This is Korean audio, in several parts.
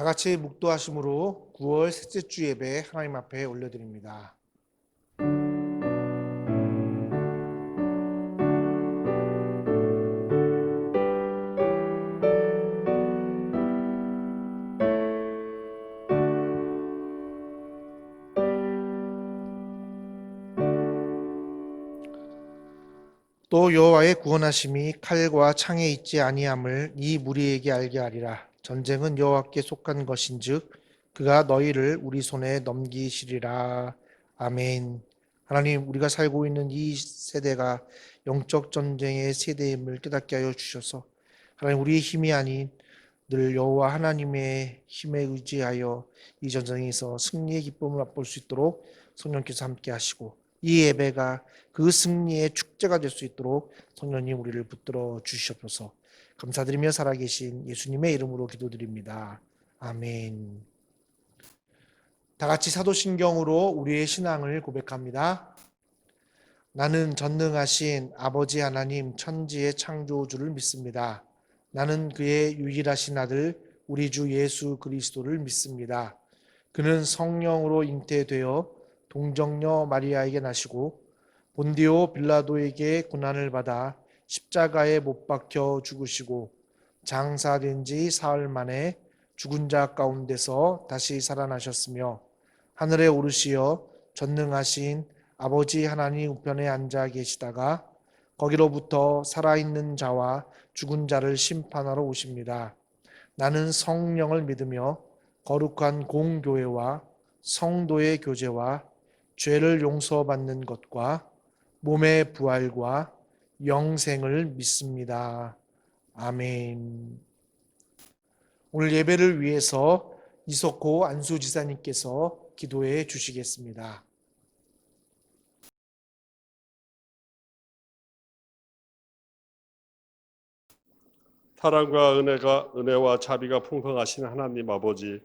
다 같이 묵도하심으로 9월 셋째 주 예배 하나님 앞에 올려드립니다. 또 여호와의 구원하심이 칼과 창에 있지 아니함을 이 무리에게 알게 하리라. 전쟁은 여호와께 속한 것인즉 그가 너희를 우리 손에 넘기시리라. 아멘. 하나님, 우리가 살고 있는 이 세대가 영적 전쟁의 세대임을 깨닫게 하여 주셔서 하나님, 우리의 힘이 아닌 늘 여호와 하나님의 힘에 의지하여 이 전쟁에서 승리의 기쁨을 맛볼 수 있도록 성령께서 함께 하시고 이 예배가 그 승리의 축제가 될 수 있도록 성령님 우리를 붙들어 주시옵소서. 감사드리며 살아계신 예수님의 이름으로 기도드립니다. 아멘. 다 같이 사도신경으로 우리의 신앙을 고백합니다. 나는 전능하신 아버지 하나님 천지의 창조주를 믿습니다. 나는 그의 유일하신 아들 우리 주 예수 그리스도를 믿습니다. 그는 성령으로 잉태되어 동정녀 마리아에게 나시고 본디오 빌라도에게 고난을 받아 십자가에 못 박혀 죽으시고 장사된 지 사흘 만에 죽은 자 가운데서 다시 살아나셨으며 하늘에 오르시어 전능하신 아버지 하나님 우편에 앉아 계시다가 거기로부터 살아있는 자와 죽은 자를 심판하러 오십니다. 나는 성령을 믿으며 거룩한 공교회와 성도의 교제와 죄를 용서받는 것과 몸의 부활과 영생을 믿습니다. 아멘. 오늘 예배를 위해서 이석호 안수지사님께서 기도해 주시겠습니다. 사랑과 은혜와 자비가 풍성하신 하나님 아버지,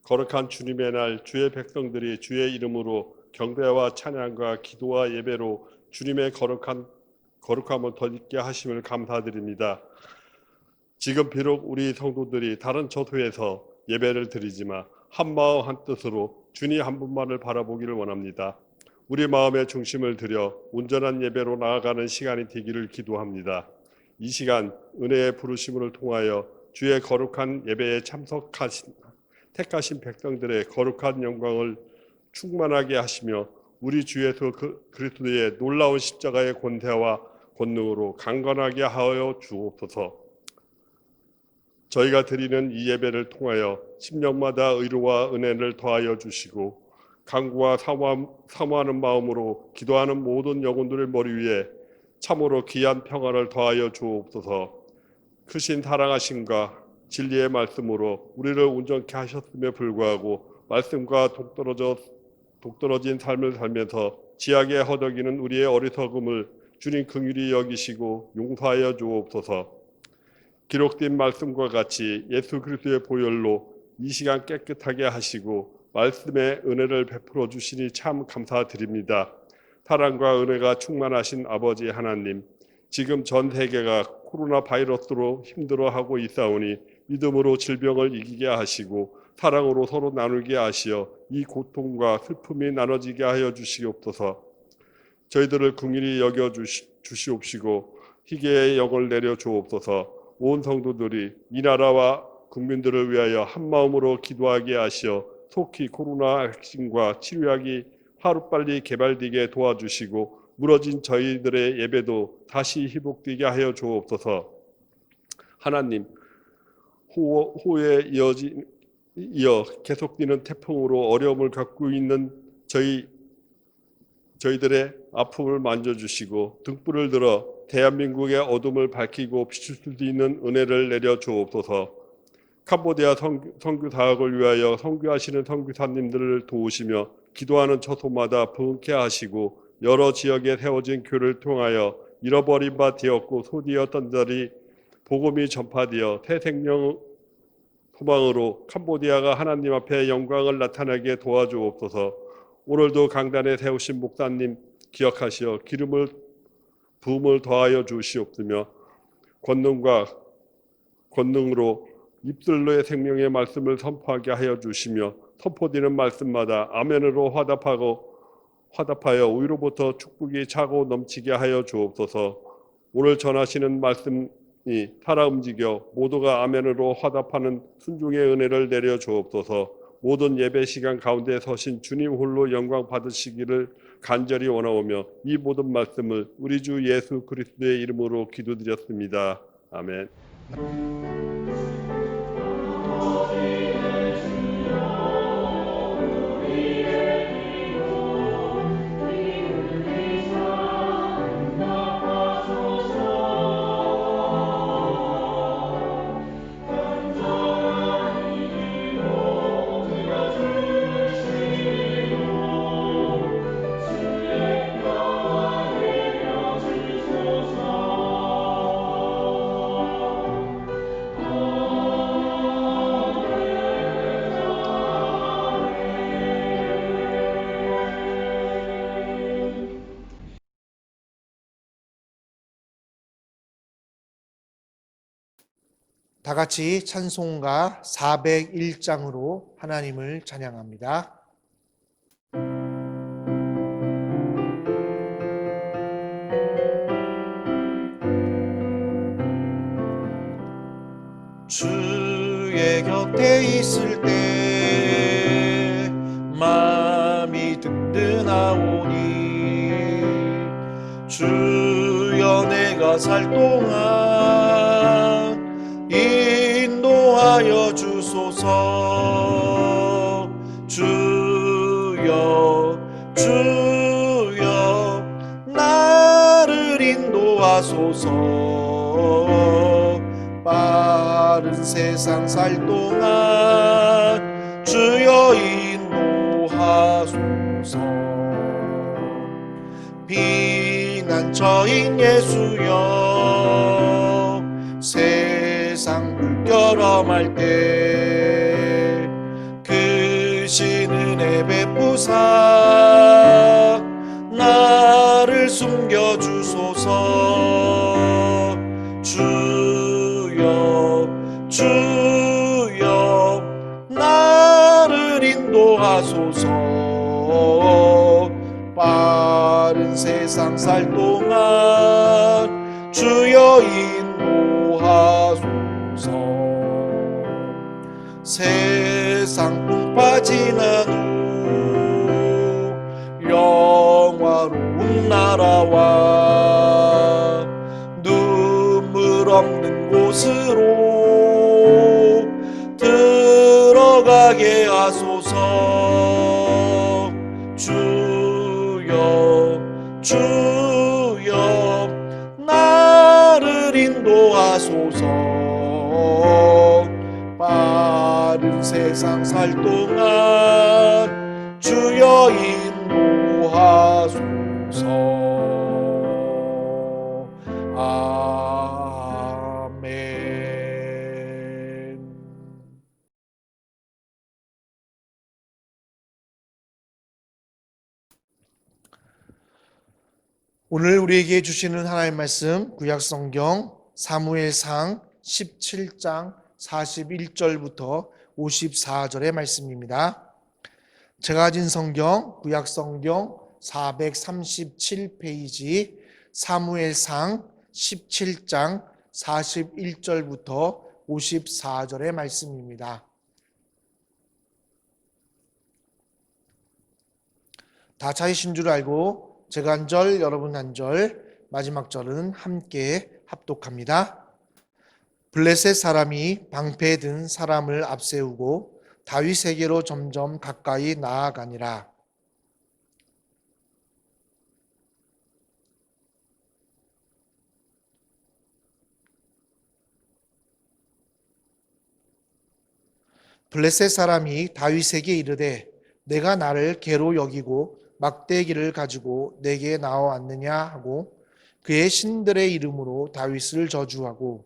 거룩한 주님의 날 주의 백성들이 주의 이름으로 경배와 찬양과 기도와 예배로 주님의 거룩함을 덧있게 하심을 감사드립니다. 지금 비록 우리 성도들이 다른 처소에서 예배를 드리지만 한 마음 한 뜻으로 주님 한 분만을 바라보기를 원합니다. 우리 마음의 중심을 들여 온전한 예배로 나아가는 시간이 되기를 기도합니다. 이 시간 은혜의 부르심을 통하여 주의 거룩한 예배에 참석하신 택하신 백성들의 거룩한 영광을 충만하게 하시며 우리 주 예수 그리스도의 놀라운 십자가의 권세와 권능으로 강건하게 하여 주옵소서. 저희가 드리는 이 예배를 통하여 심령마다 의로와 은혜를 더하여 주시고 간구와 사모하는 마음으로 기도하는 모든 영혼들의 머리 위에 참으로 귀한 평안을 더하여 주옵소서. 크신 사랑하심과 진리의 말씀으로 우리를 온전케 하셨음에 불구하고 말씀과 독떨어진 삶을 살면서 지하게 허덕이는 우리의 어리석음을 주님 긍휼히 여기시고 용서하여 주옵소서. 기록된 말씀과 같이 예수 그리스도의 보혈로 이 시간 깨끗하게 하시고 말씀의 은혜를 베풀어 주시니 참 감사드립니다. 사랑과 은혜가 충만하신 아버지 하나님, 지금 전 세계가 코로나 바이러스로 힘들어하고 있사오니 믿음으로 질병을 이기게 하시고 사랑으로 서로 나누게 하시어 이 고통과 슬픔이 나눠지게 하여 주시옵소서. 저희들을 긍휼히 여겨 주시옵시고 희게의 영을 내려 주옵소서. 온 성도들이 이 나라와 국민들을 위하여 한 마음으로 기도하게 하시어 속히 코로나 백신과 치료약이 하루빨리 개발되게 도와주시고 무너진 저희들의 예배도 다시 회복되게 하여 주옵소서. 하나님, 호에 이어 계속되는 태풍으로 어려움을 겪고 있는 저희들의 아픔을 만져주시고 등불을 들어 대한민국의 어둠을 밝히고 비출 수 있는 은혜를 내려 주옵소서. 캄보디아 선교 사역을 위하여 선교하시는 선교사님들을 도우시며 기도하는 처소마다 부흥케 하시고 여러 지역에 세워진 교회를 통하여 잃어버린 바 되었고 소되었던 자들이 복음이 전파되어 새 생명 소망으로 캄보디아가 하나님 앞에 영광을 나타내게 도와주옵소서. 오늘도 강단에 세우신 목사님 기억하시어 부음을 더하여 주시옵으며 권능으로 입술로의 생명의 말씀을 선포하게 하여 주시며 선포되는 말씀마다 아멘으로 화답하여 위로부터 축복이 차고 넘치게 하여 주옵소서. 오늘 전하시는 말씀이 살아 움직여 모두가 아멘으로 화답하는 순종의 은혜를 내려 주옵소서. 모든 예배 시간 가운데 서신 주님 홀로 영광 받으시기를 간절히 원하오며 이 모든 말씀을 우리 주 예수 그리스도의 이름으로 기도드렸습니다. 아멘. 다 같이 찬송가 401장으로 하나님을 찬양합니다. 주의 곁에 있을 때 마음이 든든하오니 주여 내가 살 동안 인도하여 주소서. 주여 나를 인도하소서. 빠른 세상 살 동안 주여 인도하소서. 피난처인 예수여 세상 물결험할 때 크신 은혜 베푸사 나를 숨겨주소서. 주여 나를 인도하소서. 빠른 세상 살 동안 주여 인도하소서. 세상 풍파 지난 후 영화로운 나라와 눈물 없는 곳으로 들어가게 하소서. 주여 나를 인도하소서. 빠른 세상 살 동안 주여 인도하소서. 아멘. 오늘 우리에게 주시는 하나님의 말씀 구약성경 사무엘상 17장 41절부터 54절의 말씀입니다. 제가 가진 성경, 구약 성경 437페이지 사무엘상 17장 41절부터 54절의 말씀입니다. 다 찾으신 줄 알고 제가 한 절, 여러분 한 절, 마지막 절은 함께 합독합니다. 블레셋 사람이 방패에 든 사람을 앞세우고 다윗에게로 점점 가까이 나아가니라. 블레셋 사람이 다윗에게 이르되 내가 나를 개로 여기고 막대기를 가지고 내게 나와왔느냐 하고 그의 신들의 이름으로 다윗을 저주하고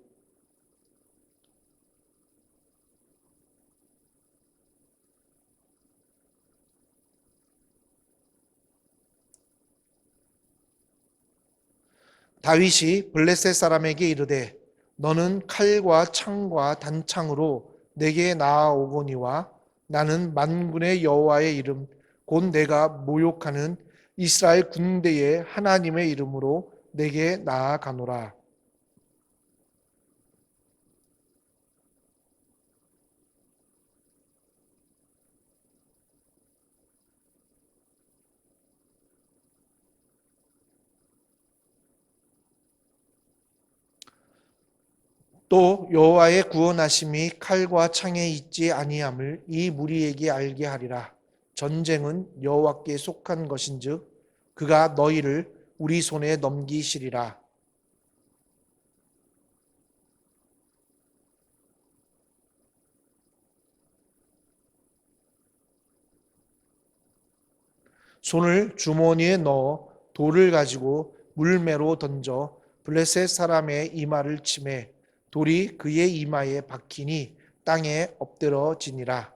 다윗이 블레셋 사람에게 이르되 너는 칼과 창과 단창으로 내게 나아오거니와 나는 만군의 여호와의 이름 곧 내가 모욕하는 이스라엘 군대의 하나님의 이름으로 내게 나아가노라. 또 여호와의 구원하심이 칼과 창에 있지 아니함을 이 무리에게 알게 하리라. 전쟁은 여호와께 속한 것인즉 그가 너희를 우리 손에 넘기시리라. 손을 주머니에 넣어 돌을 가지고 물매로 던져 블레셋 사람의 이마를 치매 돌이 그의 이마에 박히니 땅에 엎드러지니라.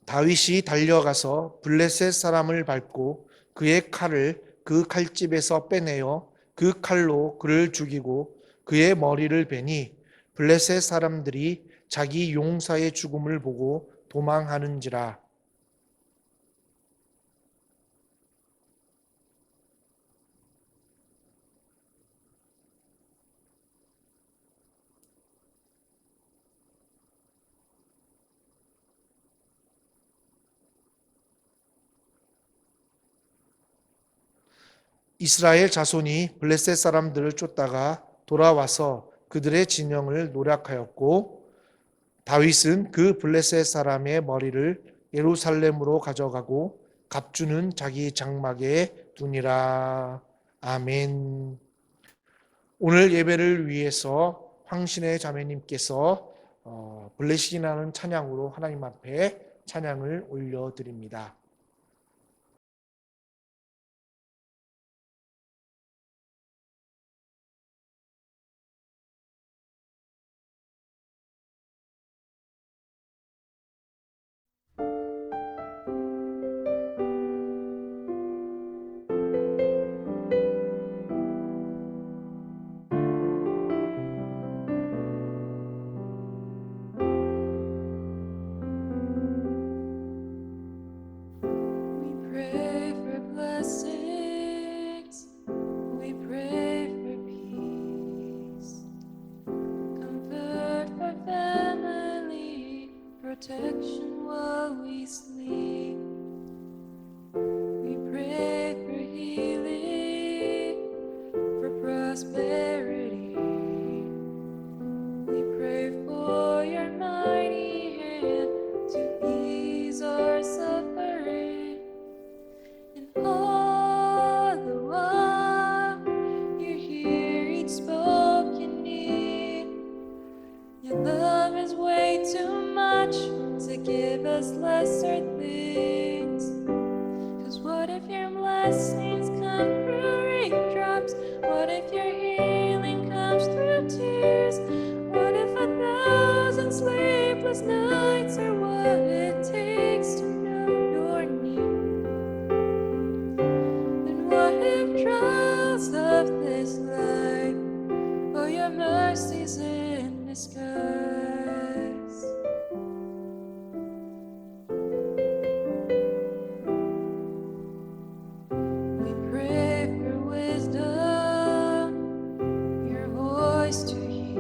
다윗이 달려가서 블레셋 사람을 밟고 그의 칼을 그 칼집에서 빼내어 그 칼로 그를 죽이고 그의 머리를 베니 블레셋 사람들이 자기 용사의 죽음을 보고 도망하는지라. 이스라엘 자손이 블레셋 사람들을 쫓다가 돌아와서 그들의 진영을 노략하였고 다윗은 그 블레셋 사람의 머리를 예루살렘으로 가져가고 갑주는 자기 장막에 두니라. 아멘. 오늘 예배를 위해서 황신의 자매님께서 블레싱이라는 찬양으로 하나님 앞에 찬양을 올려드립니다. Protection while we sleep. We pray for healing, for prosperity. We pray for your mighty hand to ease our suffering. And all the while you hear each spoken need. Your love is way too much to give us lesser things. 'Cause what if your blessings come through raindrops? What if your healing comes through tears? What if 1,000 sleepless nights are what it takes to know you're near? voice to hear.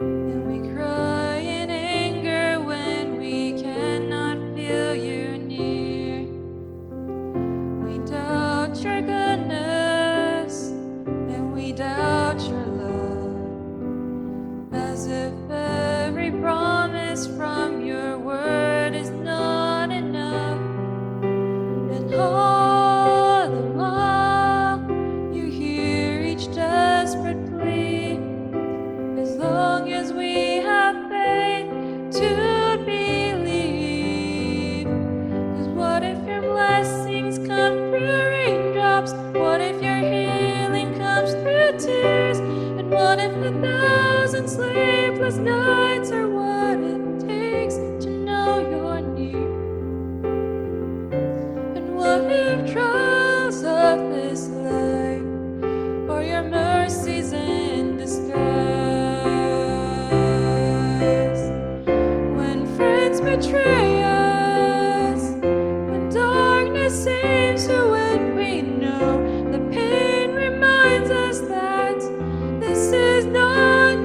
And we cry in anger when we cannot feel you near. We doubt your goodness and we doubt your love, as if every promise from your word is not enough. And all the while you hear each desperate plea, as long as we have faith to believe. 'Cause what if your blessings come through raindrops? What if your healing comes through tears? And what if 1,000 sleepless nights are what it takes to know you're near? And what if trials of this life are your mercies in disguise? When friends betray us, when darkness seems to win, we know the pain reminds us that this is not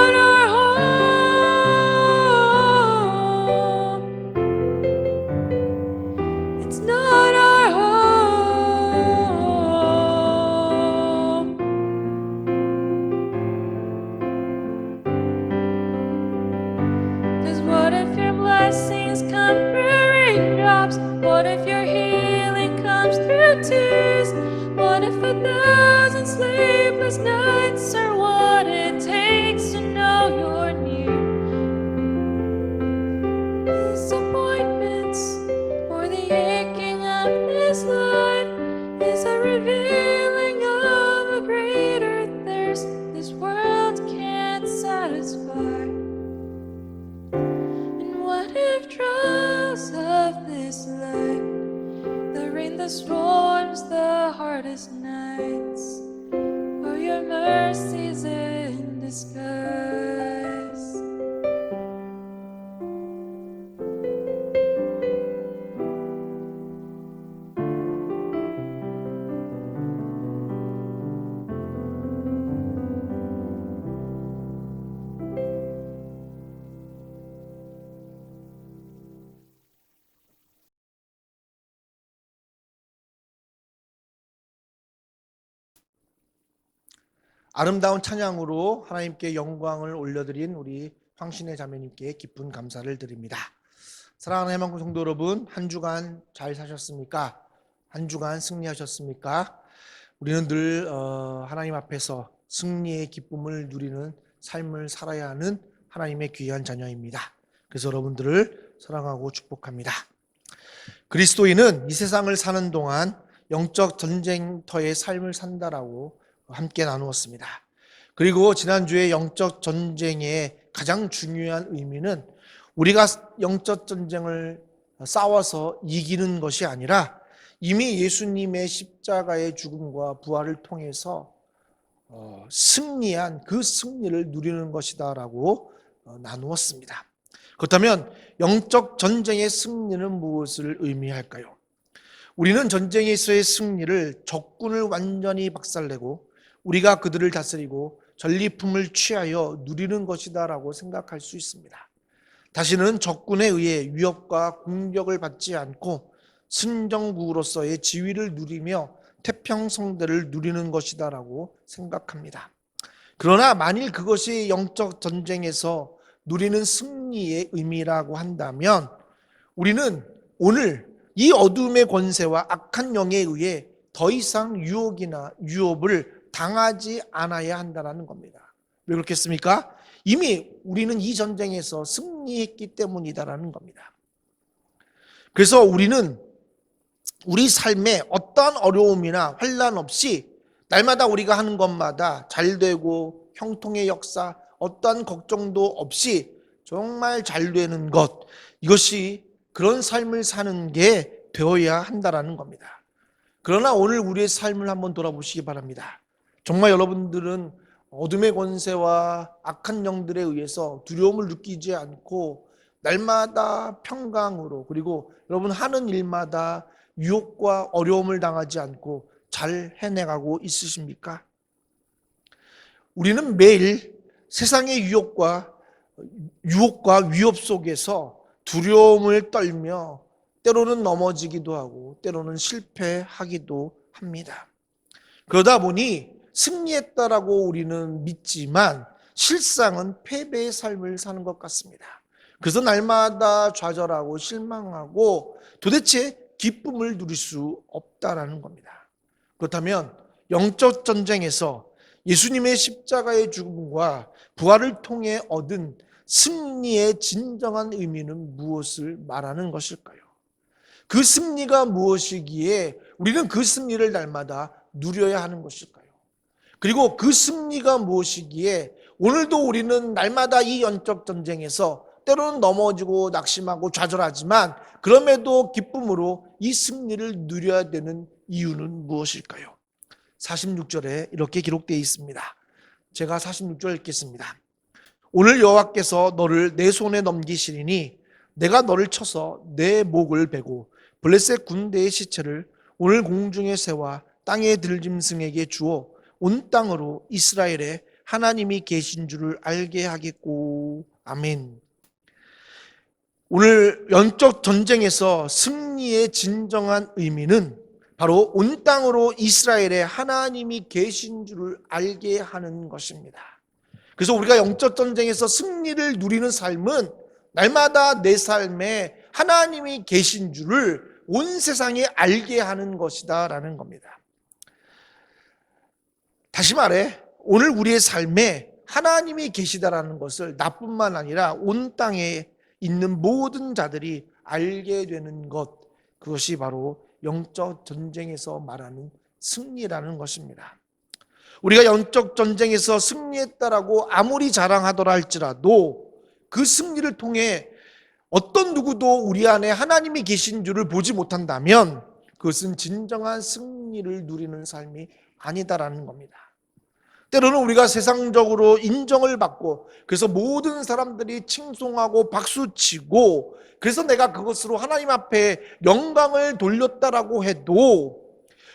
our home. It's not our home. 'Cause what if your blessings come through raindrops? What if your healing comes through tears? What if 1,000 sleepless nights are what it takes to know you're near? Disappointments or the aching of this life is a revealing of a greater thirst this world can't satisfy. And what if trials of this life, the rain, the storms, the hardest nights, are your mercies in disguise? 아름다운 찬양으로 하나님께 영광을 올려드린 우리 황신혜 자매님께 기쁜 감사를 드립니다. 사랑하는 해망군 성도 여러분, 한 주간 잘 사셨습니까? 한 주간 승리하셨습니까? 우리는 늘 하나님 앞에서 승리의 기쁨을 누리는 삶을 살아야 하는 하나님의 귀한 자녀입니다. 그래서 여러분들을 사랑하고 축복합니다. 그리스도인은 이 세상을 사는 동안 영적 전쟁터의 삶을 산다라고 함께 나누었습니다. 그리고 지난주에 영적 전쟁의 가장 중요한 의미는 우리가 영적 전쟁을 싸워서 이기는 것이 아니라 이미 예수님의 십자가의 죽음과 부활을 통해서 승리한 그 승리를 누리는 것이다라고 나누었습니다. 그렇다면 영적 전쟁의 승리는 무엇을 의미할까요? 우리는 전쟁에서의 승리를 적군을 완전히 박살내고 우리가 그들을 다스리고 전리품을 취하여 누리는 것이다라고 생각할 수 있습니다. 다시는 적군에 의해 위협과 공격을 받지 않고 승전국으로서의 지위를 누리며 태평성대를 누리는 것이다라고 생각합니다. 그러나 만일 그것이 영적 전쟁에서 누리는 승리의 의미라고 한다면 우리는 오늘 이 어둠의 권세와 악한 영에 의해 더 이상 유혹이나 유업을 당하지 않아야 한다는 겁니다. 왜 그렇겠습니까? 이미 우리는 이 전쟁에서 승리했기 때문이다라는 겁니다. 그래서 우리는 우리 삶에 어떠한 어려움이나 환난 없이 날마다 우리가 하는 것마다 잘되고 형통의 역사, 어떠한 걱정도 없이 정말 잘되는 것, 이것이 그런 삶을 사는 게 되어야 한다라는 겁니다. 그러나 오늘 우리의 삶을 한번 돌아보시기 바랍니다. 정말 여러분들은 어둠의 권세와 악한 영들에 의해서 두려움을 느끼지 않고 날마다 평강으로, 그리고 여러분 하는 일마다 유혹과 어려움을 당하지 않고 잘 해내가고 있으십니까? 우리는 매일 세상의 유혹과 위협 속에서 두려움을 떨며 때로는 넘어지기도 하고 때로는 실패하기도 합니다. 그러다 보니 승리했다라고 우리는 믿지만 실상은 패배의 삶을 사는 것 같습니다. 그래서 날마다 좌절하고 실망하고 도대체 기쁨을 누릴 수 없다라는 겁니다. 그렇다면 영적 전쟁에서 예수님의 십자가의 죽음과 부활을 통해 얻은 승리의 진정한 의미는 무엇을 말하는 것일까요? 그 승리가 무엇이기에 우리는 그 승리를 날마다 누려야 하는 것일까요? 그리고 그 승리가 무엇이기에 오늘도 우리는 날마다 이 영적 전쟁에서 때로는 넘어지고 낙심하고 좌절하지만 그럼에도 기쁨으로 이 승리를 누려야 되는 이유는 무엇일까요? 46절에 이렇게 기록되어 있습니다. 제가 46절 읽겠습니다. 오늘 여호와께서 너를 내 손에 넘기시리니 내가 너를 쳐서 내 목을 베고 블레셋 군대의 시체를 오늘 공중의 새와 땅의 들짐승에게 주어 온 땅으로 이스라엘에 하나님이 계신 줄을 알게 하겠고. 아멘. 오늘 영적 전쟁에서 승리의 진정한 의미는 바로 온 땅으로 이스라엘에 하나님이 계신 줄을 알게 하는 것입니다. 그래서 우리가 영적 전쟁에서 승리를 누리는 삶은 날마다 내 삶에 하나님이 계신 줄을 온 세상에 알게 하는 것이다 라는 겁니다. 다시 말해 오늘 우리의 삶에 하나님이 계시다라는 것을 나뿐만 아니라 온 땅에 있는 모든 자들이 알게 되는 것, 그것이 바로 영적 전쟁에서 말하는 승리라는 것입니다. 우리가 영적 전쟁에서 승리했다라고 아무리 자랑하더라 할지라도 그 승리를 통해 어떤 누구도 우리 안에 하나님이 계신 줄을 보지 못한다면 그것은 진정한 승리를 누리는 삶이 아니다라는 겁니다. 때로는 우리가 세상적으로 인정을 받고 그래서 모든 사람들이 칭송하고 박수치고 그래서 내가 그것으로 하나님 앞에 영광을 돌렸다라고 해도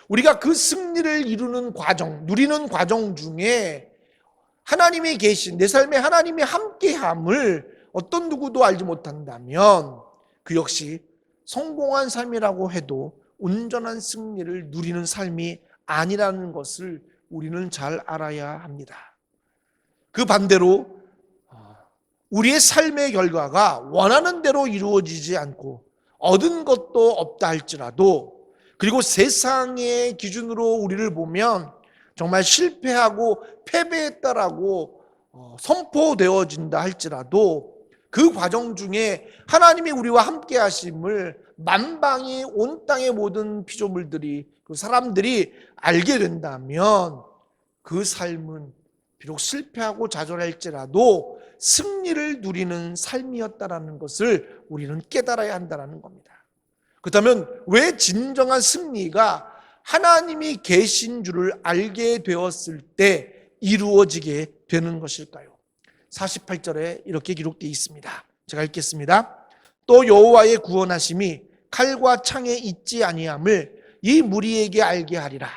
우리가 그 승리를 이루는 과정, 누리는 과정 중에 하나님이 계신 내 삶에 하나님이 함께함을 어떤 누구도 알지 못한다면 그 역시 성공한 삶이라고 해도 온전한 승리를 누리는 삶이 아니라는 것을 우리는 잘 알아야 합니다. 그 반대로 우리의 삶의 결과가 원하는 대로 이루어지지 않고 얻은 것도 없다 할지라도 그리고 세상의 기준으로 우리를 보면 정말 실패하고 패배했다라고 선포되어진다 할지라도 그 과정 중에 하나님이 우리와 함께 하심을 만방이 온 땅의 모든 피조물들이 그 사람들이 알게 된다면 그 삶은 비록 실패하고 좌절할지라도 승리를 누리는 삶이었다라는 것을 우리는 깨달아야 한다는 겁니다. 그렇다면 왜 진정한 승리가 하나님이 계신 줄을 알게 되었을 때 이루어지게 되는 것일까요? 48절에 이렇게 기록되어 있습니다. 제가 읽겠습니다. 또 여호와의 구원하심이 칼과 창에 있지 아니함을 이 무리에게 알게 하리라.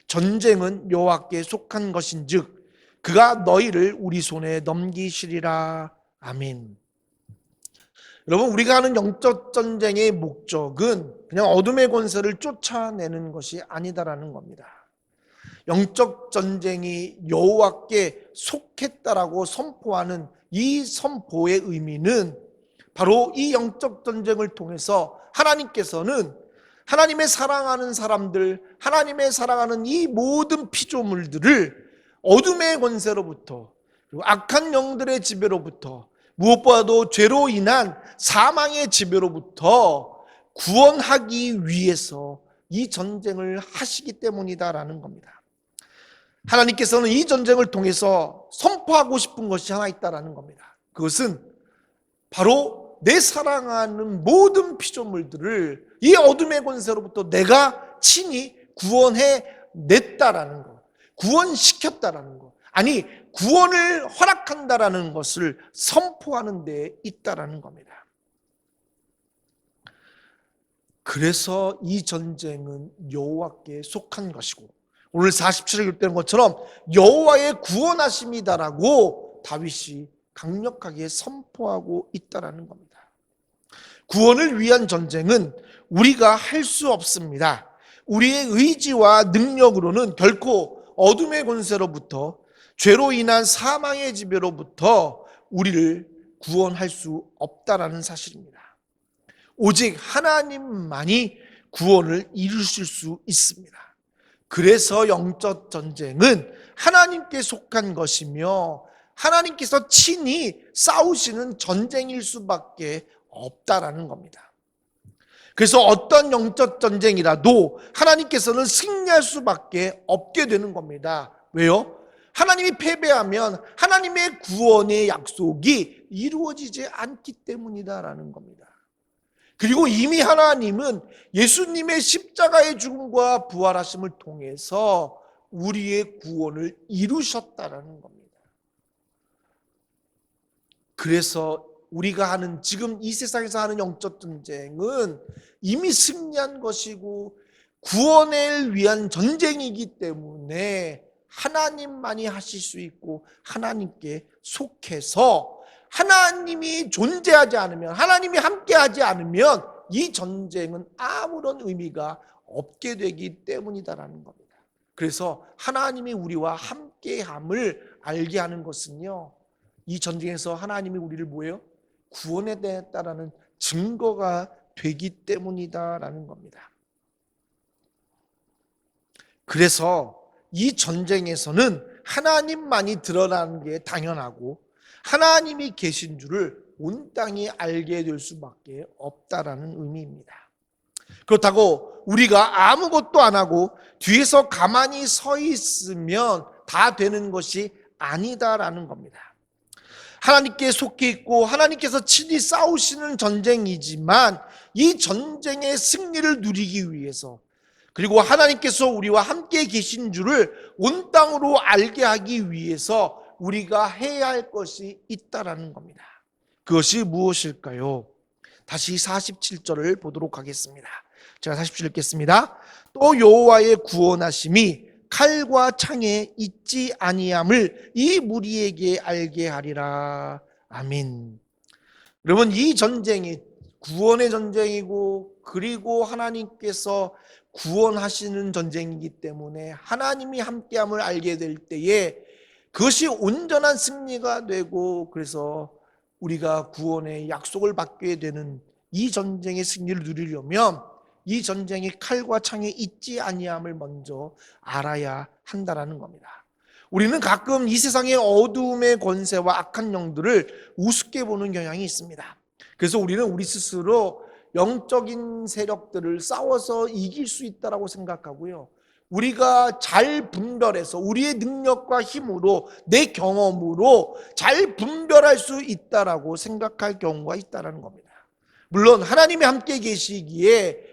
전쟁은 여호와께 속한 것인즉 그가 너희를 우리 손에 넘기시리라. 아멘. 여러분, 우리가 하는 영적 전쟁의 목적은 그냥 어둠의 권세를 쫓아내는 것이 아니다라는 겁니다. 영적 전쟁이 여호와께 속했다라고 선포하는 이 선포의 의미는 바로 이 영적 전쟁을 통해서 하나님께서는 하나님의 사랑하는 사람들, 하나님의 사랑하는 이 모든 피조물들을 어둠의 권세로부터 그리고 악한 영들의 지배로부터 무엇보다도 죄로 인한 사망의 지배로부터 구원하기 위해서 이 전쟁을 하시기 때문이다라는 겁니다. 하나님께서는 이 전쟁을 통해서 선포하고 싶은 것이 하나 있다라는 겁니다. 그것은 바로 내 사랑하는 모든 피조물들을 이 어둠의 권세로부터 내가 친히 구원해 냈다라는 것, 구원시켰다라는 것, 아니 구원을 허락한다라는 것을 선포하는 데 있다라는 겁니다. 그래서 이 전쟁은 여호와께 속한 것이고 오늘 47절 읽던 것처럼 여호와의 구원하심이다라고 다윗이 강력하게 선포하고 있다라는 겁니다. 구원을 위한 전쟁은 우리가 할 수 없습니다. 우리의 의지와 능력으로는 결코 어둠의 권세로부터, 죄로 인한 사망의 지배로부터 우리를 구원할 수 없다라는 사실입니다. 오직 하나님만이 구원을 이루실 수 있습니다. 그래서 영적 전쟁은 하나님께 속한 것이며 하나님께서 친히 싸우시는 전쟁일 수밖에 없다라는 겁니다. 그래서 어떤 영적 전쟁이라도 하나님께서는 승리할 수밖에 없게 되는 겁니다. 왜요? 하나님이 패배하면 하나님의 구원의 약속이 이루어지지 않기 때문이다라는 겁니다. 그리고 이미 하나님은 예수님의 십자가의 죽음과 부활하심을 통해서 우리의 구원을 이루셨다라는 겁니다. 그래서 우리가 하는 지금 이 세상에서 하는 영적 전쟁은 이미 승리한 것이고 구원을 위한 전쟁이기 때문에 하나님만이 하실 수 있고 하나님께 속해서 하나님이 존재하지 않으면, 하나님이 함께하지 않으면 이 전쟁은 아무런 의미가 없게 되기 때문이다라는 겁니다. 그래서 하나님이 우리와 함께함을 알게 하는 것은요, 이 전쟁에서 하나님이 우리를 뭐예요? 구원해냈다라는 증거가 되기 때문이다라는 겁니다. 그래서 이 전쟁에서는 하나님만이 드러나는 게 당연하고 하나님이 계신 줄을 온 땅이 알게 될 수밖에 없다라는 의미입니다. 그렇다고 우리가 아무것도 안 하고 뒤에서 가만히 서 있으면 다 되는 것이 아니다라는 겁니다. 하나님께 속해 있고 하나님께서 친히 싸우시는 전쟁이지만 이 전쟁의 승리를 누리기 위해서, 그리고 하나님께서 우리와 함께 계신 줄을 온 땅으로 알게 하기 위해서 우리가 해야 할 것이 있다라는 겁니다. 그것이 무엇일까요? 다시 47절을 보도록 하겠습니다. 제가 47절 읽겠습니다. 또 여호와의 구원하심이 칼과 창에 있지 아니함을 이 무리에게 알게 하리라. 아멘. 여러분, 이 전쟁이 구원의 전쟁이고 그리고 하나님께서 구원하시는 전쟁이기 때문에 하나님이 함께함을 알게 될 때에 그것이 온전한 승리가 되고, 그래서 우리가 구원의 약속을 받게 되는 이 전쟁의 승리를 누리려면 이 전쟁이 칼과 창에 있지 아니함을 먼저 알아야 한다라는 겁니다. 우리는 가끔 이 세상의 어두움의 권세와 악한 영들을 우습게 보는 경향이 있습니다. 그래서 우리는 우리 스스로 영적인 세력들을 싸워서 이길 수 있다고 생각하고요, 우리가 잘 분별해서 우리의 능력과 힘으로, 내 경험으로 잘 분별할 수 있다라고 생각할 경우가 있다는 겁니다. 물론 하나님이 함께 계시기에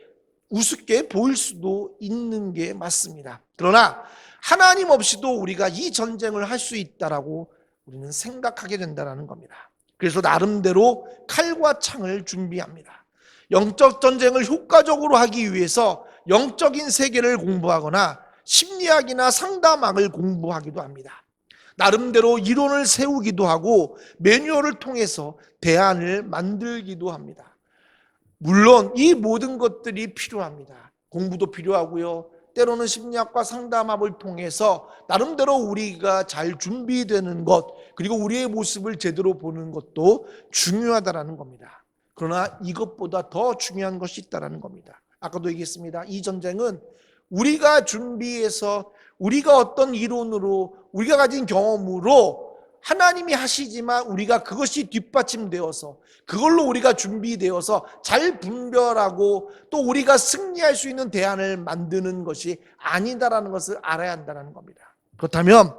우습게 보일 수도 있는 게 맞습니다. 그러나 하나님 없이도 우리가 이 전쟁을 할 수 있다라고 우리는 생각하게 된다는 겁니다. 그래서 나름대로 칼과 창을 준비합니다. 영적 전쟁을 효과적으로 하기 위해서 영적인 세계를 공부하거나 심리학이나 상담학을 공부하기도 합니다. 나름대로 이론을 세우기도 하고 매뉴얼을 통해서 대안을 만들기도 합니다. 물론 이 모든 것들이 필요합니다. 공부도 필요하고요, 때로는 심리학과 상담학을 통해서 나름대로 우리가 잘 준비되는 것, 그리고 우리의 모습을 제대로 보는 것도 중요하다는 겁니다. 그러나 이것보다 더 중요한 것이 있다는 겁니다. 아까도 얘기했습니다. 이 전쟁은 우리가 준비해서 우리가 어떤 이론으로, 우리가 가진 경험으로 하나님이 하시지만 우리가 그것이 뒷받침되어서 그걸로 우리가 준비되어서 잘 분별하고 또 우리가 승리할 수 있는 대안을 만드는 것이 아니다라는 것을 알아야 한다는 겁니다. 그렇다면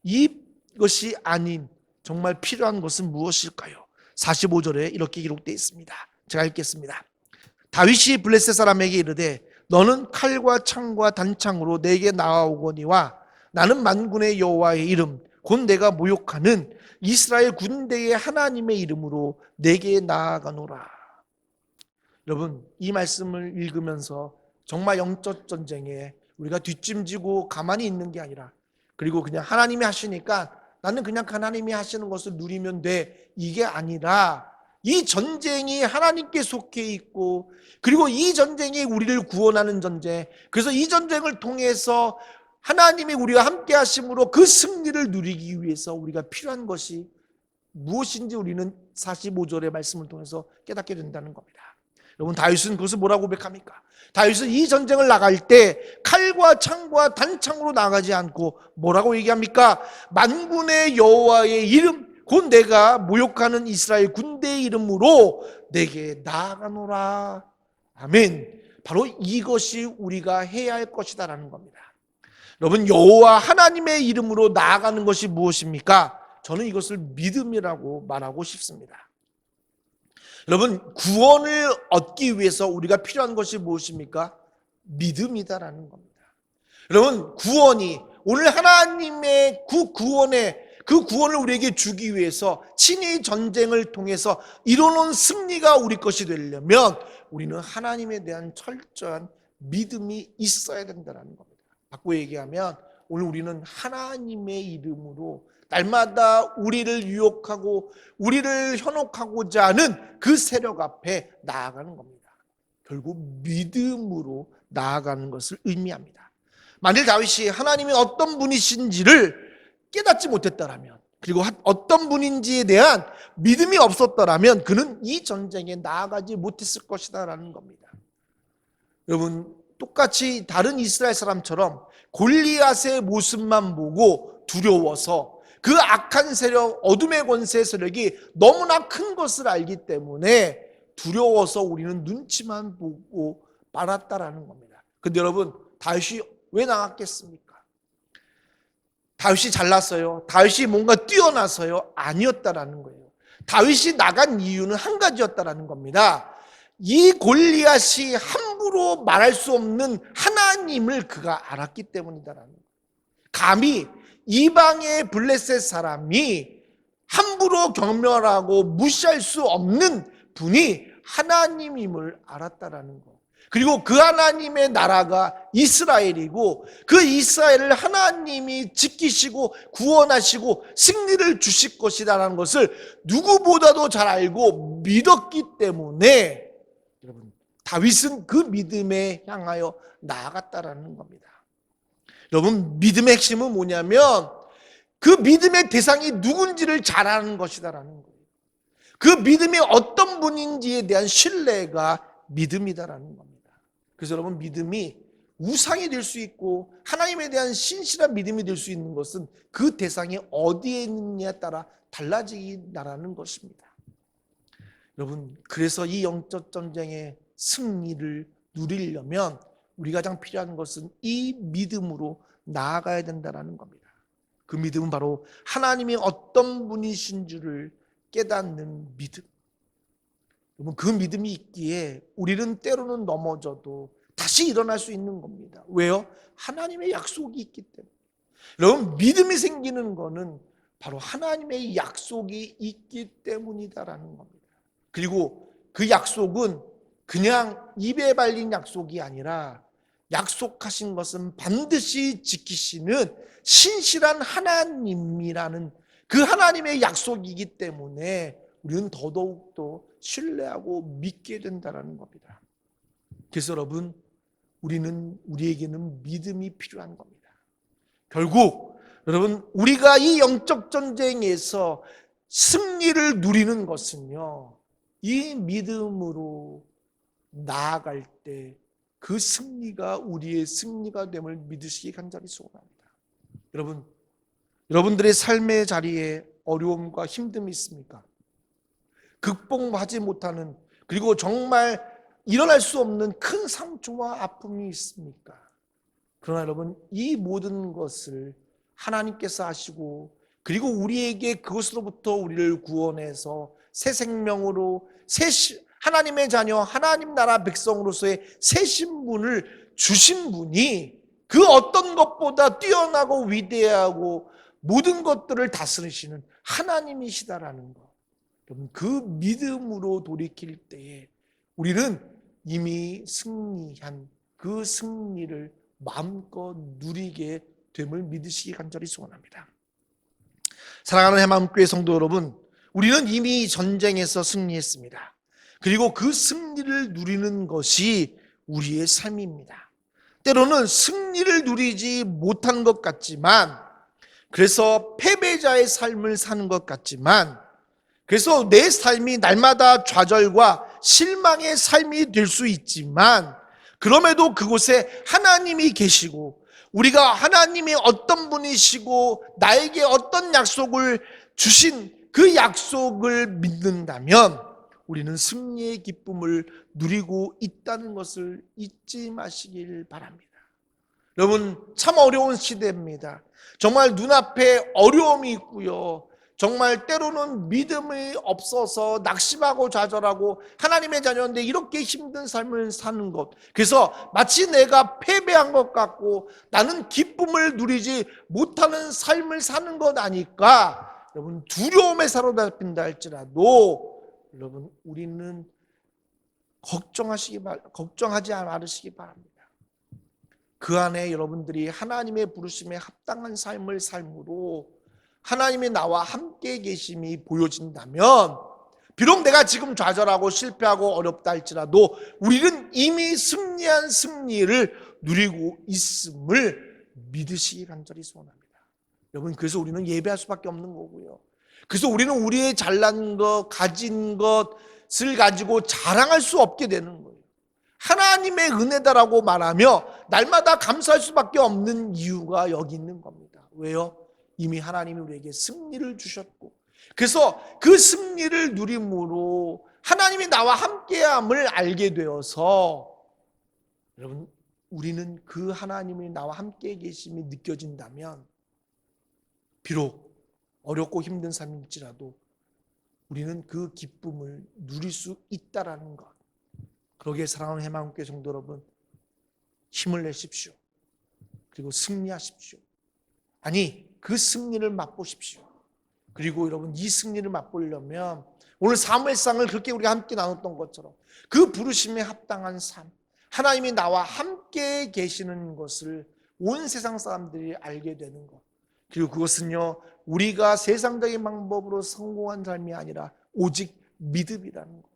이것이 아닌 정말 필요한 것은 무엇일까요? 45절에 이렇게 기록되어 있습니다. 제가 읽겠습니다. 다윗이 블레셋 사람에게 이르되 너는 칼과 창과 단창으로 내게 나아오거니와 나는 만군의 여호와의 이름 곧 내가 모욕하는 이스라엘 군대의 하나님의 이름으로 내게 나아가노라. 여러분, 이 말씀을 읽으면서 정말 영적 전쟁에 우리가 뒷짐지고 가만히 있는 게 아니라, 그리고 그냥 하나님이 하시니까 나는 그냥 하나님이 하시는 것을 누리면 돼, 이게 아니라 이 전쟁이 하나님께 속해 있고, 그리고 이 전쟁이 우리를 구원하는 전쟁, 그래서 이 전쟁을 통해서 하나님이 우리와 함께 하심으로 그 승리를 누리기 위해서 우리가 필요한 것이 무엇인지 우리는 45절의 말씀을 통해서 깨닫게 된다는 겁니다. 여러분, 다윗은 그것을 뭐라고 고백합니까? 다윗은 이 전쟁을 나갈 때 칼과 창과 단창으로 나가지 않고 뭐라고 얘기합니까? 만군의 여호와의 이름, 곧 내가 모욕하는 이스라엘 군대의 이름으로 내게 나아가노라. 아멘. 바로 이것이 우리가 해야 할 것이다라는 겁니다. 여러분, 여호와 하나님의 이름으로 나아가는 것이 무엇입니까? 저는 이것을 믿음이라고 말하고 싶습니다. 여러분, 구원을 얻기 위해서 우리가 필요한 것이 무엇입니까? 믿음이다라는 겁니다. 여러분, 구원이 오늘 하나님의 그 구원을 우리에게 주기 위해서 친히 전쟁을 통해서 이뤄놓은 승리가 우리 것이 되려면 우리는 하나님에 대한 철저한 믿음이 있어야 된다는 겁니다. 바꿔 얘기하면 오늘 우리는 하나님의 이름으로 날마다 우리를 유혹하고 우리를 현혹하고자 하는 그 세력 앞에 나아가는 겁니다. 결국 믿음으로 나아가는 것을 의미합니다. 만일 다윗이 하나님이 어떤 분이신지를 깨닫지 못했더라면, 그리고 어떤 분인지에 대한 믿음이 없었더라면 그는 이 전쟁에 나아가지 못했을 것이다라는 겁니다. 여러분, 똑같이 다른 이스라엘 사람처럼 골리앗의 모습만 보고 두려워서 그 악한 세력, 어둠의 권세 세력이 너무나 큰 것을 알기 때문에 두려워서 우리는 눈치만 보고 말았다라는 겁니다. 근데 여러분, 다윗이 왜 나갔겠습니까? 다윗이 잘났어요? 다윗이 뭔가 뛰어나서요? 아니었다라는 거예요. 다윗이 나간 이유는 한 가지였다라는 겁니다. 이 골리앗이 함부로 말할 수 없는 하나님을 그가 알았기 때문이다라는 거예요. 감히 이방의 블레셋 사람이 함부로 경멸하고 무시할 수 없는 분이 하나님임을 알았다라는 거. 그리고 그 하나님의 나라가 이스라엘이고 그 이스라엘을 하나님이 지키시고 구원하시고 승리를 주실 것이라는 것을 누구보다도 잘 알고 믿었기 때문에 여러분, 다윗은 그 믿음에 향하여 나아갔다라는 겁니다. 여러분, 믿음의 핵심은 뭐냐면 그 믿음의 대상이 누군지를 잘 아는 것이다라는 거예요. 그 믿음이 어떤 분인지에 대한 신뢰가 믿음이다라는 겁니다. 그래서 여러분, 믿음이 우상이 될 수 있고 하나님에 대한 신실한 믿음이 될 수 있는 것은 그 대상이 어디에 있느냐에 따라 달라지다라는 것입니다. 여러분, 그래서 이 영적 전쟁의 승리를 누리려면 우리가 가장 필요한 것은 이 믿음으로 나아가야 된다는 겁니다. 그 믿음은 바로 하나님이 어떤 분이신 줄을 깨닫는 믿음. 여러분, 그 믿음이 있기에 우리는 때로는 넘어져도 다시 일어날 수 있는 겁니다. 왜요? 하나님의 약속이 있기 때문에. 여러분, 믿음이 생기는 것은 바로 하나님의 약속이 있기 때문이다라는 겁니다. 그리고 그 약속은 그냥 입에 발린 약속이 아니라 약속하신 것은 반드시 지키시는 신실한 하나님이라는 그 하나님의 약속이기 때문에 우리는 더더욱더 신뢰하고 믿게 된다는 겁니다. 그래서 여러분, 우리에게는 믿음이 필요한 겁니다. 결국 여러분, 우리가 이 영적 전쟁에서 승리를 누리는 것은요, 이 믿음으로 나아갈 때 그 승리가 우리의 승리가 됨을 믿으시기 간절히 소원합니다. 여러분들의 삶의 자리에 어려움과 힘듦이 있습니까? 극복하지 못하는, 그리고 정말 일어날 수 없는 큰 상처와 아픔이 있습니까? 그러나 여러분, 이 모든 것을 하나님께서 하시고, 그리고 우리에게 그것으로부터 우리를 구원해서 새 생명으로 하나님의 자녀, 하나님 나라 백성으로서의 새 신분을 주신 분이 그 어떤 것보다 뛰어나고 위대하고 모든 것들을 다스리시는 하나님이시다라는 것. 여러분, 그 믿음으로 돌이킬 때에 우리는 이미 승리한 그 승리를 마음껏 누리게 됨을 믿으시기 간절히 소원합니다. 사랑하는 해마음교회 성도 여러분, 우리는 이미 전쟁에서 승리했습니다. 그리고 그 승리를 누리는 것이 우리의 삶입니다. 때로는 승리를 누리지 못하는 것 같지만, 그래서 패배자의 삶을 사는 것 같지만, 그래서 내 삶이 날마다 좌절과 실망의 삶이 될 수 있지만, 그럼에도 그곳에 하나님이 계시고 우리가 하나님이 어떤 분이시고 나에게 어떤 약속을 주신 그 약속을 믿는다면 우리는 승리의 기쁨을 누리고 있다는 것을 잊지 마시길 바랍니다. 여러분, 참 어려운 시대입니다. 정말 눈앞에 어려움이 있고요. 정말 때로는 믿음이 없어서 낙심하고 좌절하고 하나님의 자녀인데 이렇게 힘든 삶을 사는 것, 그래서 마치 내가 패배한 것 같고 나는 기쁨을 누리지 못하는 삶을 사는 것 아닐까, 여러분 두려움에 사로잡힌다 할지라도 여러분 우리는 걱정하지 말으시기 바랍니다. 그 안에 여러분들이 하나님의 부르심에 합당한 삶을 삶으로 하나님이 나와 함께 계심이 보여진다면, 비록 내가 지금 좌절하고 실패하고 어렵다 할지라도 우리는 이미 승리한 승리를 누리고 있음을 믿으시기 간절히 소원합니다. 여러분, 그래서 우리는 예배할 수밖에 없는 거고요. 그래서 우리는 우리의 잘난 것, 가진 것을 가지고 자랑할 수 없게 되는 거예요. 하나님의 은혜다라고 말하며 날마다 감사할 수밖에 없는 이유가 여기 있는 겁니다. 왜요? 이미 하나님이 우리에게 승리를 주셨고, 그래서 그 승리를 누림으로 하나님이 나와 함께함을 알게 되어서 여러분 우리는 그 하나님이 나와 함께 계심이 느껴진다면 비록 어렵고 힘든 삶일지라도 우리는 그 기쁨을 누릴 수 있다라는 것. 그러기에 사랑하는 해마음교회 성도 여러분, 힘을 내십시오. 그리고 승리하십시오. 아니, 그 승리를 맛보십시오. 그리고 여러분, 이 승리를 맛보려면 오늘 사무엘상을 그렇게 우리가 함께 나눴던 것처럼 그 부르심에 합당한 삶, 하나님이 나와 함께 계시는 것을 온 세상 사람들이 알게 되는 것, 그리고 그것은요 우리가 세상적인 방법으로 성공한 삶이 아니라 오직 믿음이라는 것.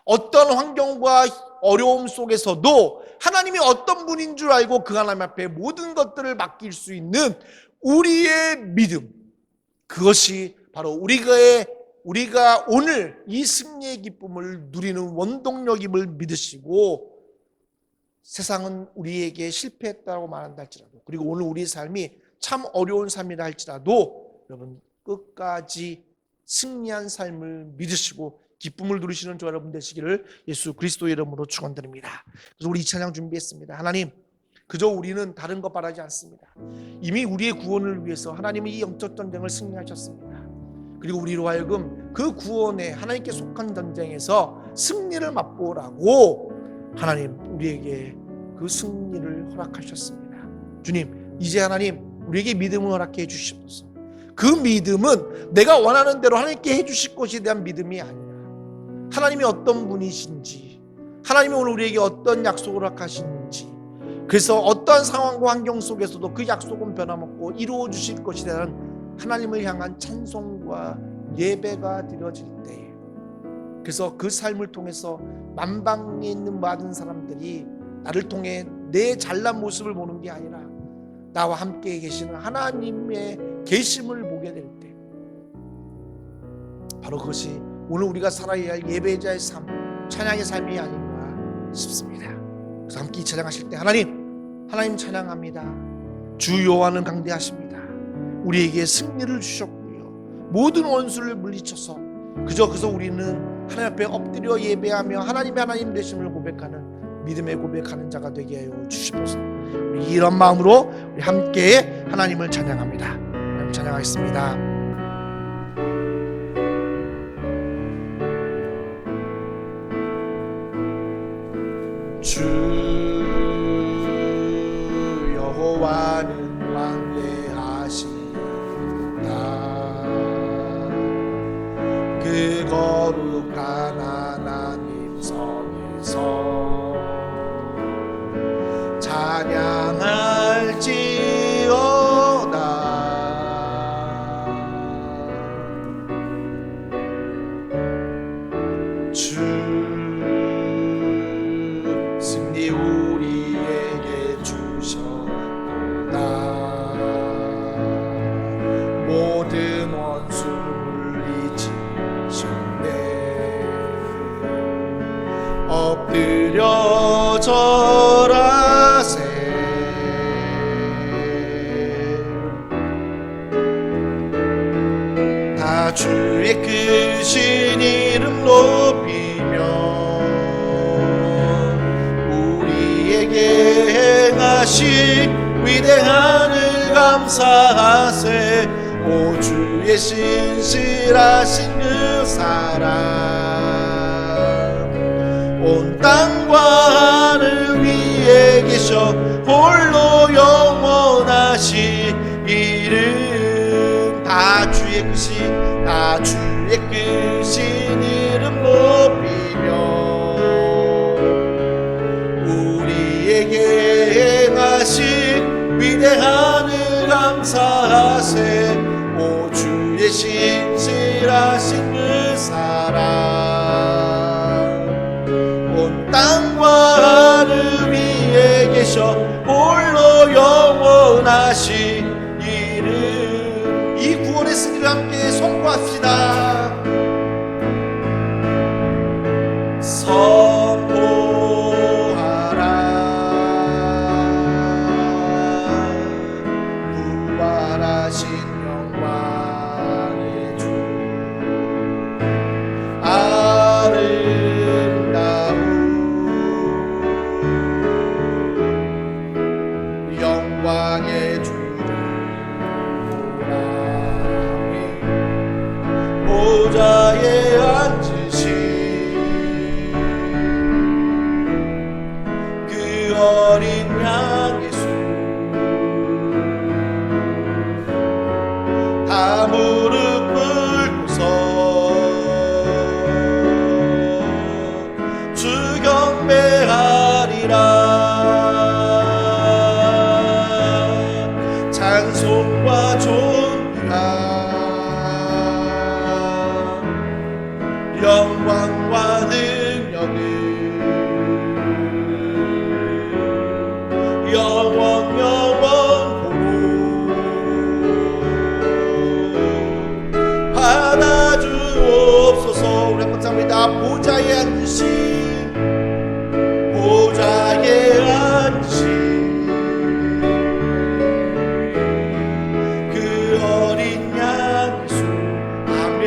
어떤 환경과 어려움 속에서도 하나님이 어떤 분인 줄 알고 그 하나님 앞에 모든 것들을 맡길 수 있는 우리의 믿음, 그것이 바로 우리가 오늘 이 승리의 기쁨을 누리는 원동력임을 믿으시고, 세상은 우리에게 실패했다고 말한다 할지라도, 그리고 오늘 우리의 삶이 참 어려운 삶이라 할지라도 여러분 끝까지 승리한 삶을 믿으시고 기쁨을 누리시는 저 여러분 되시기를 예수 그리스도의 이름으로 축원드립니다. 그래서 우리 이 찬양 준비했습니다. 하나님, 그저 우리는 다른 것 바라지 않습니다. 이미 우리의 구원을 위해서 하나님이 이 영적 전쟁을 승리하셨습니다. 그리고 우리로 하여금 그 구원에 하나님께 속한 전쟁에서 승리를 맛보라고 하나님 우리에게 그 승리를 허락하셨습니다. 주님, 이제 하나님 우리에게 믿음을 허락해 주시옵소서. 그 믿음은 내가 원하는 대로 하나님께 해주실 것에 대한 믿음이 아니라 하나님이 어떤 분이신지, 하나님이 오늘 우리에게 어떤 약속을 허락하시는지, 그래서 어떠한 상황과 환경 속에서도 그 약속은 변함없고 이루어 주실 것에 대한 하나님을 향한 찬송과 예배가 드려질 때, 그래서 그 삶을 통해서 만방에 있는 많은 사람들이 나를 통해 내 잘난 모습을 보는 게 아니라 나와 함께 계시는 하나님의 계심을 보게 될 때, 바로 그것이 오늘 우리가 살아야 할 예배자의 삶, 찬양의 삶이 아닌가 싶습니다. 그래서 함께 이 찬양하실 때 하나님 찬양합니다. 주 여호와는 강대하십니다. 우리에게 승리를 주셨고요, 모든 원수를 물리쳐서 그저 우리는 하나님 앞에 엎드려 예배하며 하나님의 하나님 되심을 고백하는 믿음의 고백하는 자가 되게 하여 주시옵소서. 우리 이런 마음으로 우리 함께 하나님을 찬양합니다. 하나님 찬양하겠습니다. 주 여호와는 왕대하시다. 그 거룩한 하나님 성에서 찬양하 다 주의 크신 이름 높이며 우리에게 행하신 위대한 일 감사하세. 오 주의 신실하신 그 사랑 온 땅과 하늘 위에 계셔 홀로 영원하신 이름. 다 주의 크신 다 주의 크신 이름 높이며 우리에게 행하신 위대한 일 감사하세. 오 주의 신실하신 그 사랑 온 땅과 하늘 위에 계셔 홀로 영원하신 이름. 이 구원의 승리를 함께 선포합시다. 선포하라. 부활하신 영광의 주 아름다운 영광의 주를 보라니 보좌에 앉으신 그 어린 양 예수 다 무릎 꿇고서 주 경배하리라. 찬송과 존귀와 영광과 능력을 영원 받아주옵소서. 우리 한번 합니다. 보좌에 앉으신 보좌에 앉으신 그 어린 양 예수 아멘.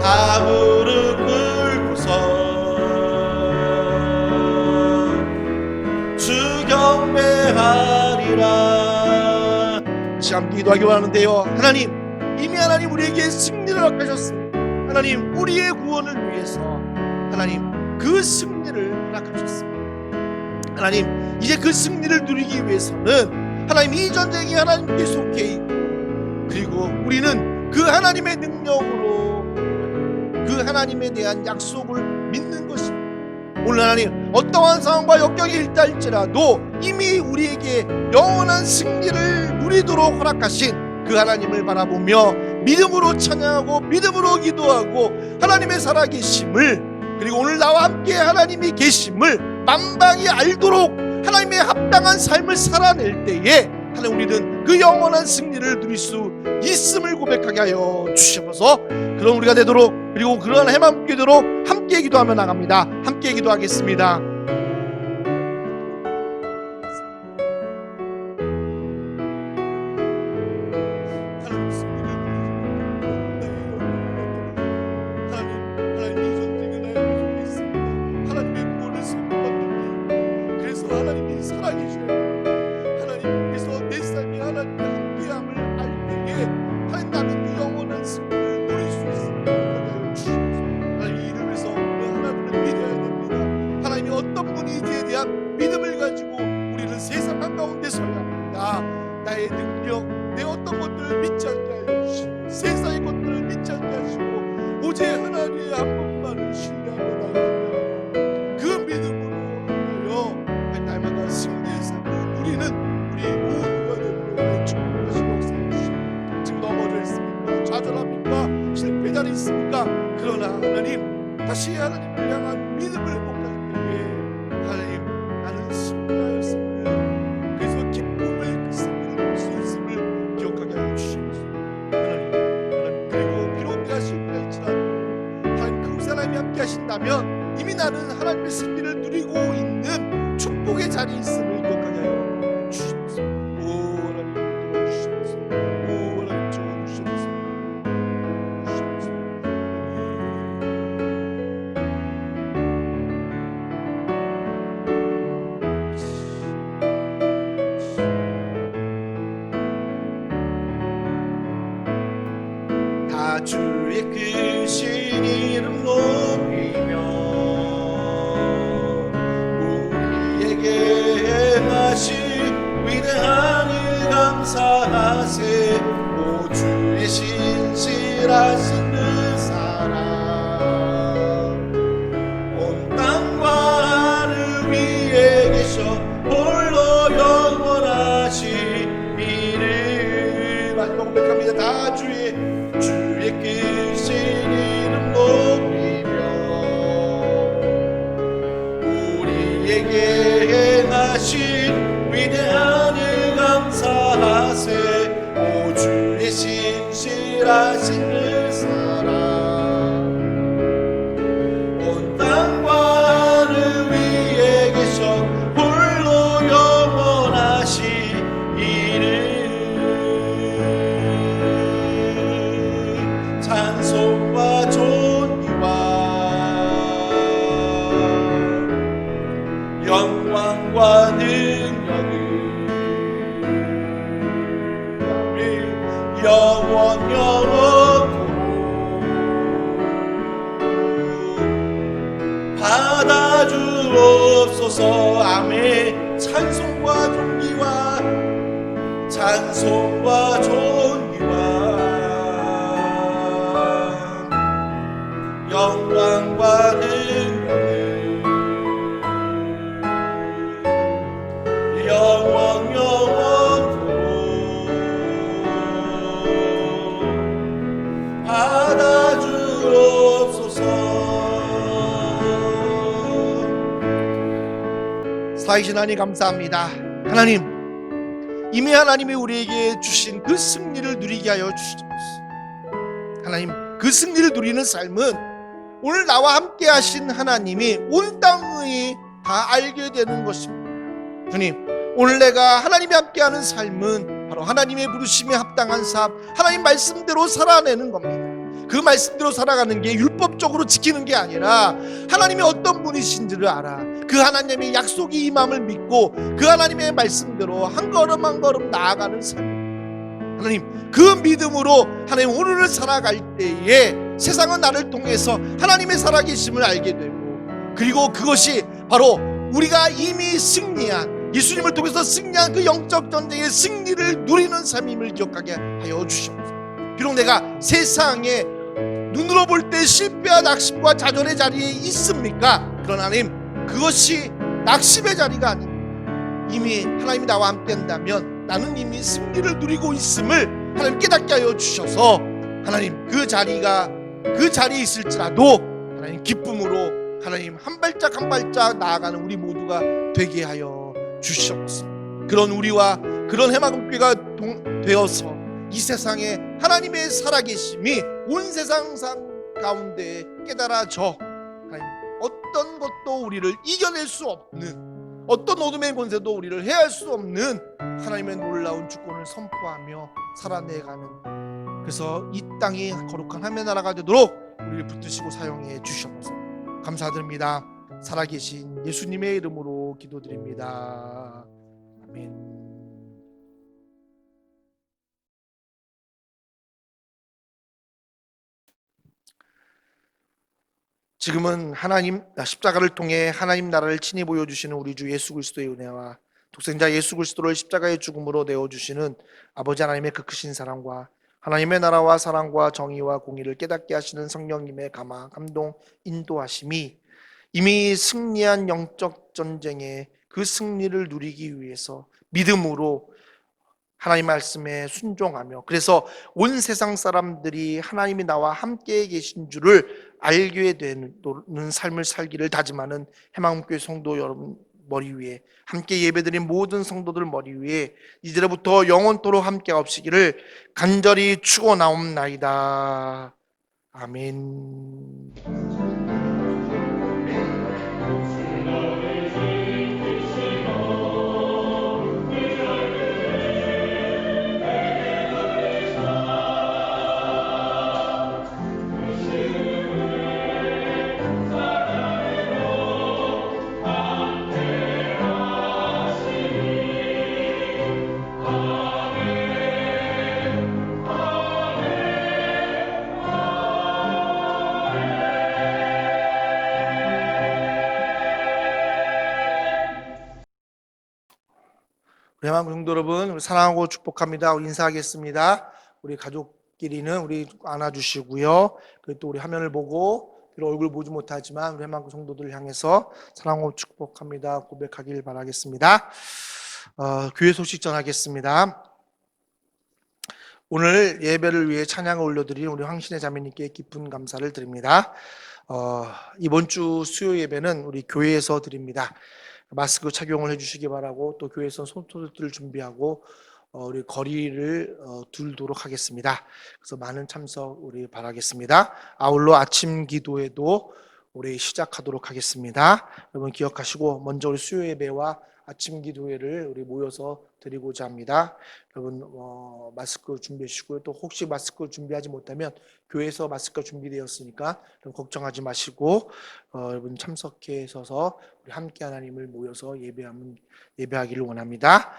다 무릎 꿇고서 주 경배하리라. 참 기도하기 원하는데요. 하나님, 이미 하나님 우리에게 승리를 허락하셨습니다. 하나님 우리의 구원을 위해서 하나님 그 승리를 허락하셨습니다. 하나님 이제 그 승리를 누리기 위해서는 하나님 이 전쟁이 하나님께 속해 있고 그리고 우리는 그 하나님의 능력으로 그 하나님에 대한 약속을 믿는 것입니다. 오늘 하나님 어떠한 상황과 역경이 일다할지라도 이미 우리에게 영원한 승리를 누리도록 허락하신 그 하나님을 바라보며 믿음으로 찬양하고 믿음으로 기도하고 하나님의 살아계심을 그리고 오늘 나와 함께 하나님이 계심을 만방이 알도록 하나님의 합당한 삶을 살아낼 때에 하나님 우리는 그 영원한 승리를 누릴 수 있음을 고백하게 하여 주시옵소서. 그런 우리가 되도록 그리고 그러한 해만 되도록 함께 기도하며 나갑니다. 함께 기도하겠습니다. 믿음을 가지고 우리는 세상 한가운데 서야 합니다. 나의 능력, 내 어떤 것들을 믿지 않게 하여 주시고 세상의 것들을 믿지 않게 하시고 오직 하나님의 한 분만을 신뢰하고 나가며 그 믿음으로 하여 날마다 승리의 삶을 누리는 우리 모두가 되도록 축복하시고 역사해 주시고 지금 넘어져 있습니까? 좌절합니까? 실패자리 있습니까? 그러나 하나님 다시 하나님을 향한 믿음을 회복할 때에 하나님 나는 승리하였습니다. 그래서 기쁨의 그 승리를 볼 수 있음을 기억하게 하여 주시옵소서. 하나님 그리고 비록 내가 실패할지라도 하나님 그 사람이 함께 하신다면 이미 나는 하나님의 승리를 누리고 있는 축복의 자리에 있음을 기억하게 하여 주시옵소서. 오 하나님 도와주시옵소서. 오 하나님 다 주의 크신 이름 높이며 우리에게 행하신 위대한 일 감사하세. 오 주의 신실하신 그 사랑 온 땅과 하늘 위에 계셔 홀로 영원하시리를. 마지막 고백합니다. 다 주의 크신 이름 높이며 우리에게 행하신 위대한 일 감사하세. 오 주의 신실하신 그 사랑 온 땅과 하늘 위에 계셔 홀로 영원하시리를. 찬송과 존귀와 영광과 능력을 영원 영원토록 받아주옵소서. 아멘. 찬송과 존귀와 영광과 능력을 영원 영원토록 받아주옵소서. 살아계신 하나님 감사합니다. 하나님, 이미 하나님이 우리에게 주신 그 승리를 누리게 하여 주시옵소서. 하나님, 그 승리를 누리는 삶은 오늘 나와 함께 하신 하나님이 온 땅이 다 알게 되는 것입니다. 주님, 오늘 내가 하나님이 함께하는 삶은 바로 하나님의 부르심에 합당한 삶, 하나님 말씀대로 살아내는 겁니다. 그 말씀대로 살아가는 게 율법적으로 지키는 게 아니라 하나님이 어떤 분이신지를 알아 그 하나님의 약속이 임함을 믿고 그 하나님의 말씀대로 한 걸음 한 걸음 나아가는 삶. 하나님, 그 믿음으로 하나님 오늘을 살아갈 때에 세상은 나를 통해서 하나님의 살아계심을 알게 되고, 그리고 그것이 바로 우리가 이미 승리한, 예수님을 통해서 승리한 그 영적 전쟁의 승리를 누리는 삶임을 기억하게 하여 주시옵소서. 비록 내가 세상에 눈으로 볼 때 실패와 낙심과 좌절의 자리에 있습니까? 그러나 하나님, 그것이 낙심의 자리가 아닙니다. 이미 하나님이 나와 함께 한다면 나는 이미 승리를 누리고 있음을 하나님 깨닫게 하여 주셔서, 하나님 그 자리에 있을지라도 하나님 기쁨으로 하나님 한 발짝 한 발짝 나아가는 우리 모두가 되게 하여 주시옵소서. 그런 우리와 그런 해마금교회가 되어서 이 세상에 하나님의 살아계심이 온 세상 가운데 깨달아져 하나님 어떤 것도 우리를 이겨낼 수 없는, 어떤 어둠의 권세도 우리를 해할 수 없는 하나님의 놀라운 주권을 선포하며 살아내가는, 그래서 이 땅이 거룩한 하나님의 나라가 되도록 우리를 붙드시고 사용해 주시옵소서. 감사드립니다. 살아계신 예수님의 이름으로 기도드립니다. 아멘. 지금은 하나님 십자가를 통해 하나님 나라를 친히 보여주시는 우리 주 예수 그리스도의 은혜와 독생자 예수 그리스도를 십자가의 죽음으로 내어주시는 아버지 하나님의 그 크신 사랑과 하나님의 나라와 사랑과 정의와 공의를 깨닫게 하시는 성령님의 감화, 감동, 인도하심이 이미 승리한 영적 전쟁의 그 승리를 누리기 위해서 믿음으로 하나님 말씀에 순종하며, 그래서 온 세상 사람들이 하나님이 나와 함께 계신 줄을 알게 되는 삶을 살기를 다짐하는 해망교회 성도 여러분 머리 위에, 함께 예배드린 모든 성도들 머리 위에 이제부터 영원토록 함께 하시기를 간절히 축원하옵나이다. 아멘. 대한민국 성도 여러분, 우리 사랑하고 축복합니다. 우리 인사하겠습니다. 우리 가족끼리는 우리 안아주시고요. 그리고 또 우리 화면을 보고 비록 얼굴 보지 못하지만 우리 대한민국 성도들을 향해서 사랑하고 축복합니다. 고백하길 바라겠습니다. 교회 소식 전하겠습니다. 오늘 예배를 위해 찬양을 올려드린 우리 황신혜 자매님께 깊은 감사를 드립니다. 이번 주 수요 예배는 우리 교회에서 드립니다. 마스크 착용을 해주시기 바라고 또 교회에서 손소독들을 준비하고 우리 거리를 두도록 하겠습니다. 그래서 많은 참석 우리 바라겠습니다. 아울러 아침 기도에도 우리 시작하도록 하겠습니다. 여러분 기억하시고 먼저 우리 수요 예배와 아침 기도회를 우리 모여서 드리고자 합니다. 여러분 마스크 준비하시고요. 또 혹시 마스크 준비하지 못하면 교회에서 마스크가 준비되었으니까 걱정하지 마시고 여러분 참석해 서서 우리 함께 하나님을 모여서 예배하기를 원합니다.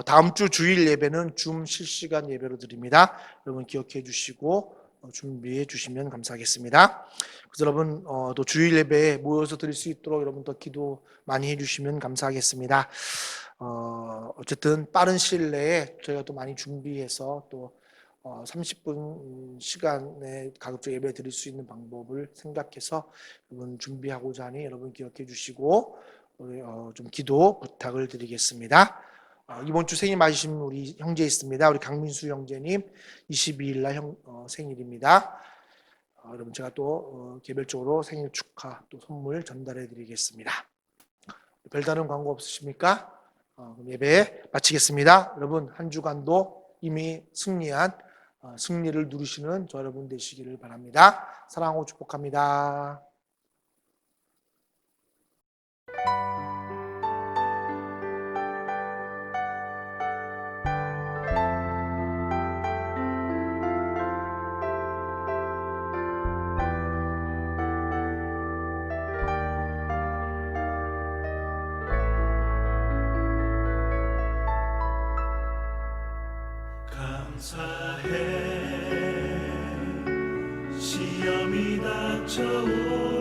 다음 주 주일 예배는 줌 실시간 예배로 드립니다. 여러분 기억해 주시고 준비해 주시면 감사하겠습니다. 그래서 여러분 또 주일 예배에 모여서 드릴 수 있도록 여러분 더 기도 많이 해주시면 감사하겠습니다. 어쨌든 빠른 시일 내에 저희가 또 많이 준비해서 또 30분 시간에 가급적 예배 드릴 수 있는 방법을 생각해서 여러분 준비하고자 하니 여러분 기억해 주시고 좀 기도 부탁을 드리겠습니다. 이번 주 생일 맞으신 우리 형제 있습니다. 우리 강민수 형제님 22일 날 생일입니다. 여러분 제가 또 개별적으로 생일 축하 또 선물 전달해 드리겠습니다. 별다른 광고 없으십니까? 그럼 예배 마치겠습니다. 여러분 한 주간도 이미 승리한 승리를 누리시는 저 여러분 되시기를 바랍니다. 사랑하고 축복합니다. 감사해 시험이 닥쳐오